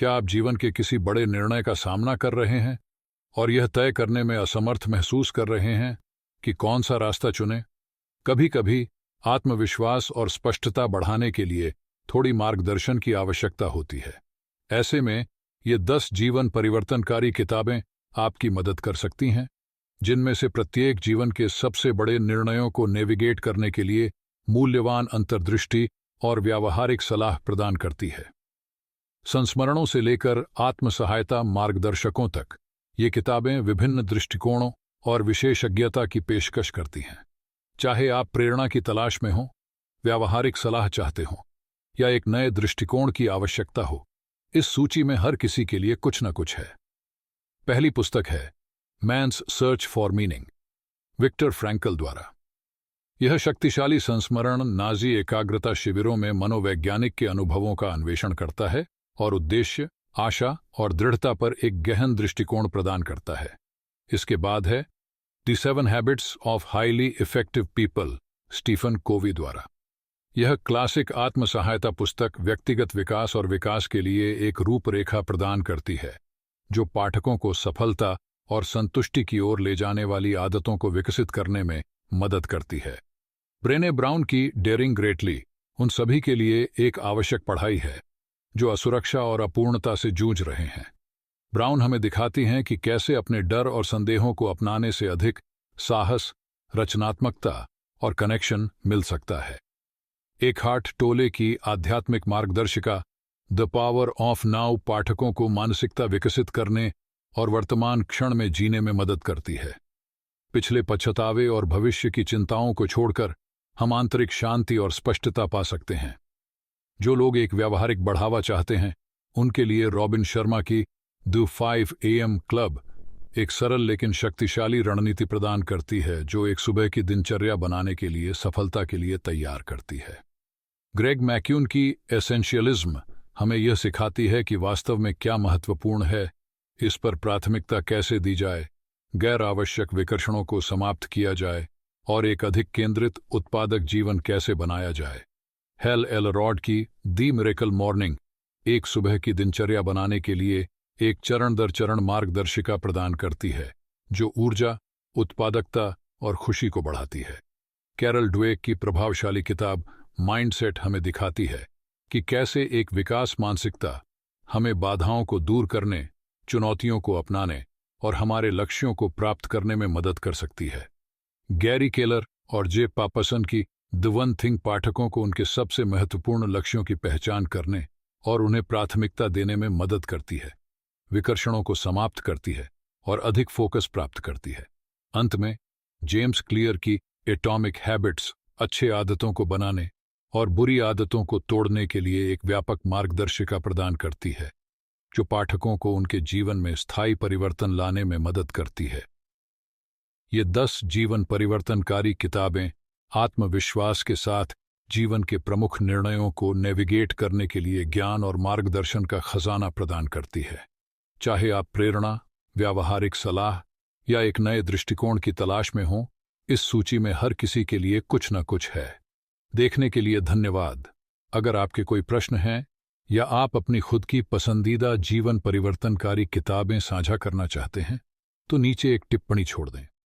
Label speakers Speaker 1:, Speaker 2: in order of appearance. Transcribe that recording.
Speaker 1: क्या आप जीवन के किसी बड़े निर्णय का सामना कर रहे हैं और यह तय करने में असमर्थ महसूस कर रहे हैं कि कौन सा रास्ता चुनें? कभी कभी आत्मविश्वास और स्पष्टता बढ़ाने के लिए थोड़ी मार्गदर्शन की आवश्यकता होती है। ऐसे में ये 10 जीवन परिवर्तनकारी किताबें आपकी मदद कर सकती हैं, जिनमें से प्रत्येक जीवन के सबसे बड़े निर्णयों को नेविगेट करने के लिए मूल्यवान अंतर्दृष्टि और व्यावहारिक सलाह प्रदान करती है। संस्मरणों से लेकर आत्म-सहायता मार्गदर्शकों तक ये किताबें विभिन्न दृष्टिकोणों और विशेषज्ञता की पेशकश करती हैं। चाहे आप प्रेरणा की तलाश में हों, व्यावहारिक सलाह चाहते हों या एक नए दृष्टिकोण की आवश्यकता हो, इस सूची में हर किसी के लिए कुछ न कुछ है। पहली पुस्तक है man's search for meaning, Viktor Frankl द्वारा। यह शक्तिशाली संस्मरण नाजी एकाग्रता शिविरों में मनोवैज्ञानिक के अनुभवों का अन्वेषण करता है और उद्देश्य, आशा और दृढ़ता पर एक गहन दृष्टिकोण प्रदान करता है। इसके बाद है the 7 habits of highly effective people, Stephen Covey द्वारा। यह क्लासिक आत्म-सहायता पुस्तक व्यक्तिगत विकास और विकास के लिए एक रूपरेखा प्रदान करती है, जो पाठकों को सफलता और संतुष्टि की ओर ले जाने वाली आदतों को विकसित करने में मदद करती है। ब्रेने ब्राउन की डेयरिंग ग्रेटली उन सभी के लिए एक आवश्यक पढ़ाई है जो असुरक्षा और अपूर्णता से जूझ रहे हैं। ब्राउन हमें दिखाती हैं कि कैसे अपने डर और संदेहों को अपनाने से अधिक साहस, रचनात्मकता और कनेक्शन मिल सकता है। एकहार्ट टोले की आध्यात्मिक मार्गदर्शिका द पावर ऑफ नाउ पाठकों को मानसिकता विकसित करने और वर्तमान क्षण में जीने में मदद करती है। पिछले पछतावे और भविष्य की चिंताओं को छोड़कर हम आंतरिक शांति और स्पष्टता पा सकते हैं। जो लोग एक व्यावहारिक बढ़ावा चाहते हैं, उनके लिए रॉबिन शर्मा की द 5 AM क्लब एक सरल लेकिन शक्तिशाली रणनीति प्रदान करती है, जो एक सुबह की दिनचर्या बनाने के लिए सफलता के लिए तैयार करती है। ग्रेग मैक्यून की एसेंशियलिज्म हमें यह सिखाती है कि वास्तव में क्या महत्वपूर्ण है, इस पर प्राथमिकता कैसे दी जाए, गैर आवश्यक विकर्षणों को समाप्त किया जाए और एक अधिक केंद्रित उत्पादक जीवन कैसे बनाया जाए। हेल एलरॉड की दी मिरेकल मॉर्निंग एक सुबह की दिनचर्या बनाने के लिए एक चरण दर चरण मार्गदर्शिका प्रदान करती है, जो ऊर्जा, उत्पादकता और खुशी को बढ़ाती है। कैरल ड्वेक की प्रभावशाली किताब माइंडसेट हमें दिखाती है कि कैसे एक विकास मानसिकता हमें बाधाओं को दूर करने, चुनौतियों को अपनाने और हमारे लक्ष्यों को प्राप्त करने में मदद कर सकती है। गैरी केलर और जे पापसन की द वन थिंग पाठकों को उनके सबसे महत्वपूर्ण लक्ष्यों की पहचान करने और उन्हें प्राथमिकता देने में मदद करती है, विकर्षणों को समाप्त करती है और अधिक फोकस प्राप्त करती है। अंत में जेम्स क्लियर की एटॉमिक हैबिट्स अच्छे आदतों को बनाने और बुरी आदतों को तोड़ने के लिए एक व्यापक मार्गदर्शिका प्रदान करती है, जो पाठकों को उनके जीवन में स्थायी परिवर्तन लाने में मदद करती है। ये 10 जीवन परिवर्तनकारी किताबें आत्मविश्वास के साथ जीवन के प्रमुख निर्णयों को नेविगेट करने के लिए ज्ञान और मार्गदर्शन का खजाना प्रदान करती है। चाहे आप प्रेरणा, व्यावहारिक सलाह या एक नए दृष्टिकोण की तलाश में हों, इस सूची में हर किसी के लिए कुछ न कुछ है। देखने के लिए धन्यवाद। अगर आपके कोई प्रश्न हैं या आप अपनी खुद की पसंदीदा जीवन परिवर्तनकारी किताबें साझा करना चाहते हैं, तो नीचे एक टिप्पणी छोड़ दें।